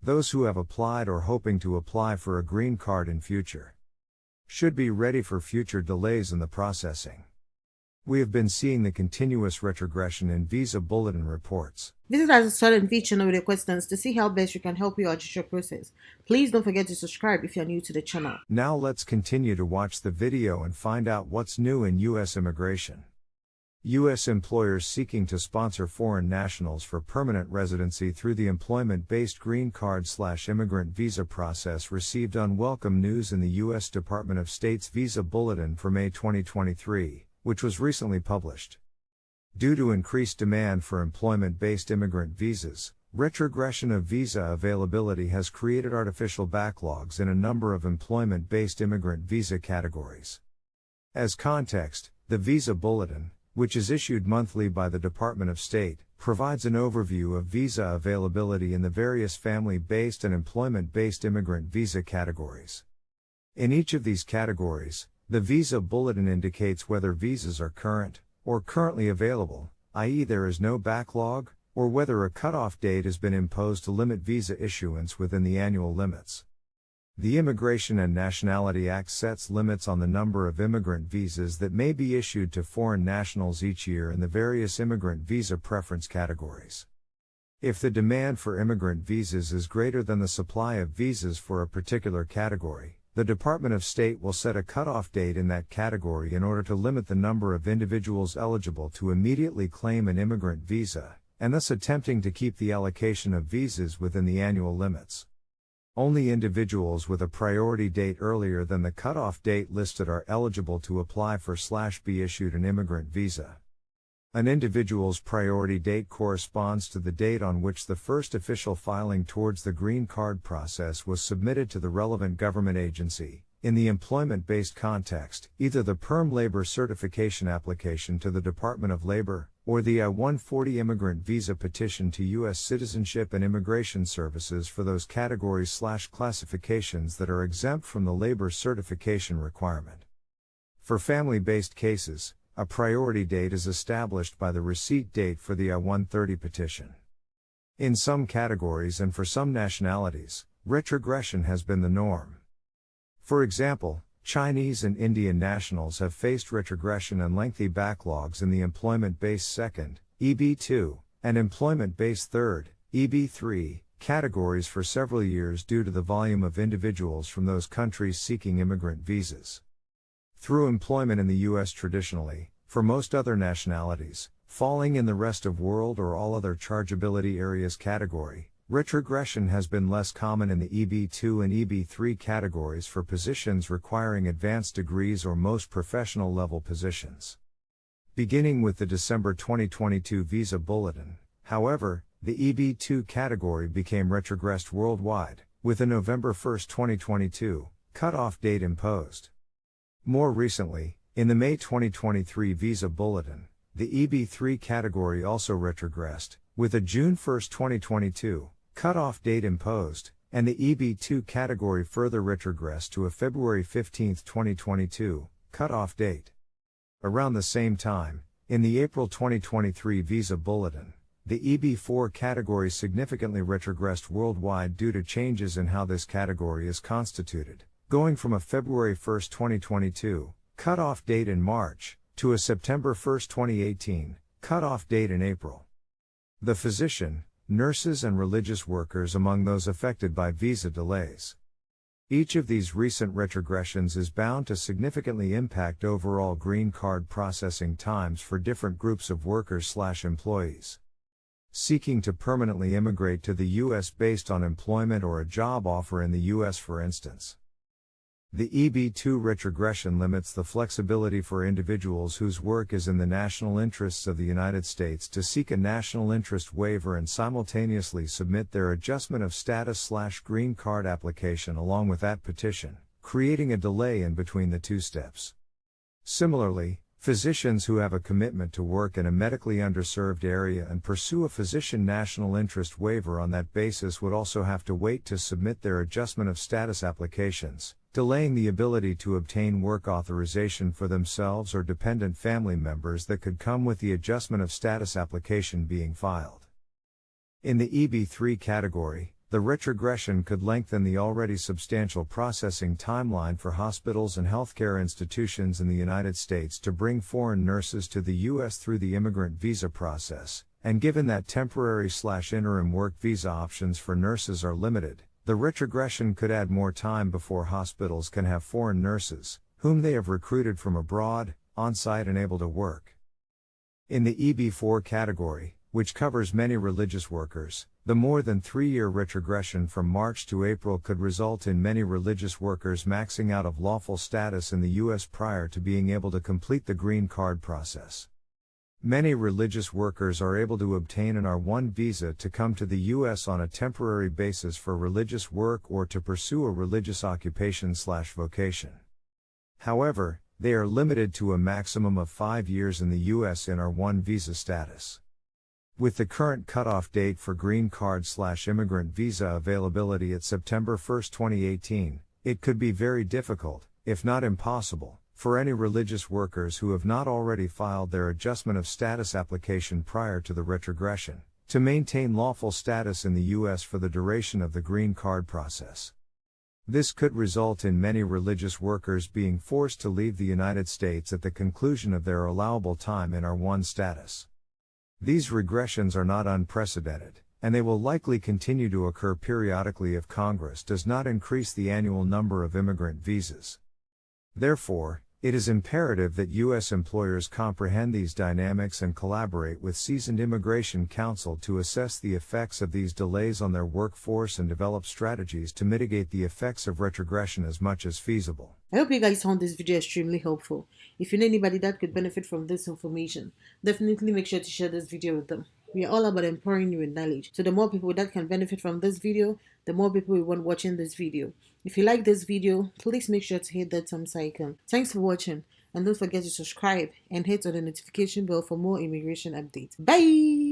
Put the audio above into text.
Those who have applied or hoping to apply for a green card in future should be ready for future delays in the processing. We have been seeing the continuous retrogression in visa bulletin reports. Visit us at Swat&Vee channel with your questions to see how best we can help you adjust your process. Please don't forget to subscribe if you're new to the channel. Now let's continue to watch the video and find out what's new in U.S. immigration. U.S. employers seeking to sponsor foreign nationals for permanent residency through the employment-based green card/immigrant visa process received unwelcome news in the U.S. Department of State's Visa Bulletin for May 2023, which was recently published. Due to increased demand for employment-based immigrant visas, retrogression of visa availability has created artificial backlogs in a number of employment-based immigrant visa categories. As context, the Visa Bulletin, which is issued monthly by the Department of State, provides an overview of visa availability in the various family-based and employment-based immigrant visa categories. In each of these categories, the Visa Bulletin indicates whether visas are current, or currently available, i.e. there is no backlog, or whether a cutoff date has been imposed to limit visa issuance within the annual limits. The Immigration and Nationality Act sets limits on the number of immigrant visas that may be issued to foreign nationals each year in the various immigrant visa preference categories. If the demand for immigrant visas is greater than the supply of visas for a particular category, the Department of State will set a cutoff date in that category in order to limit the number of individuals eligible to immediately claim an immigrant visa, and thus attempting to keep the allocation of visas within the annual limits. Only individuals with a priority date earlier than the cutoff date listed are eligible to apply for/be issued an immigrant visa. An individual's priority date corresponds to the date on which the first official filing towards the green card process was submitted to the relevant government agency. In the employment-based context, either the Perm Labor Certification application to the Department of Labor, or the I-140 immigrant visa petition to U.S. Citizenship and Immigration Services for those categories/classifications that are exempt from the labor certification requirement. For family-based cases, a priority date is established by the receipt date for the I-130 petition. In some categories and for some nationalities, retrogression has been the norm. For example, Chinese and Indian nationals have faced retrogression and lengthy backlogs in the employment-based second, EB2, and employment-based third, EB3, categories for several years due to the volume of individuals from those countries seeking immigrant visas. Through employment in the U.S. traditionally, for most other nationalities, falling in the rest of world or all other chargeability areas category, retrogression has been less common in the EB2 and EB3 categories for positions requiring advanced degrees or most professional level positions. Beginning with the December 2022 Visa Bulletin, however, the EB2 category became retrogressed worldwide, with a November 1, 2022, cutoff date imposed. More recently, in the May 2023 Visa Bulletin, the EB3 category also retrogressed, with a June 1, 2022, cutoff date imposed, and the EB2 category further retrogressed to a February 15, 2022, cutoff date. Around the same time, in the April 2023 Visa Bulletin, the EB4 category significantly retrogressed worldwide due to changes in how this category is constituted, going from a February 1, 2022, cutoff date in March, to a September 1, 2018, cutoff date in April. The physician, nurses and religious workers among those affected by visa delays. Each of these recent retrogressions is bound to significantly impact overall green card processing times for different groups of workers/employees. Seeking to permanently immigrate to the U.S. based on employment or a job offer in the U.S. for instance. The EB2 retrogression limits the flexibility for individuals whose work is in the national interests of the United States to seek a national interest waiver and simultaneously submit their adjustment of status/green card application along with that petition, creating a delay in between the two steps. Similarly, physicians who have a commitment to work in a medically underserved area and pursue a physician national interest waiver on that basis would also have to wait to submit their adjustment of status applications, delaying the ability to obtain work authorization for themselves or dependent family members that could come with the adjustment of status application being filed. In the EB3 category, The retrogression could lengthen the already substantial processing timeline for hospitals and healthcare institutions in the United States to bring foreign nurses to the U.S. through the immigrant visa process, and given that temporary/interim work visa options for nurses are limited, the retrogression could add more time before hospitals can have foreign nurses, whom they have recruited from abroad, on-site and able to work. In the EB4 category, which covers many religious workers, the more than 3-year retrogression from March to April could result in many religious workers maxing out of lawful status in the U.S. prior to being able to complete the green card process. Many religious workers are able to obtain an R1 visa to come to the U.S. on a temporary basis for religious work or to pursue a religious occupation/vocation. However, they are limited to a maximum of 5 years in the U.S. in R1 visa status. With the current cutoff date for green card/immigrant visa availability at September 1, 2018, it could be very difficult, if not impossible, for any religious workers who have not already filed their adjustment of status application prior to the retrogression, to maintain lawful status in the U.S. for the duration of the green card process. This could result in many religious workers being forced to leave the United States at the conclusion of their allowable time in R1 status. These regressions are not unprecedented, and they will likely continue to occur periodically if Congress does not increase the annual number of immigrant visas. Therefore, it is imperative that U.S. employers comprehend these dynamics and collaborate with seasoned immigration counsel to assess the effects of these delays on their workforce and develop strategies to mitigate the effects of retrogression as much as feasible. I hope you guys found this video extremely helpful. If you know anybody that could benefit from this information, definitely make sure to share this video with them. We are all about empowering you with knowledge. So the more people that can benefit from this video, the more people we want watching this video. If you like this video, please make sure to hit that thumbs icon. Thanks for watching, and don't forget to subscribe and hit on the notification bell for more immigration updates. Bye!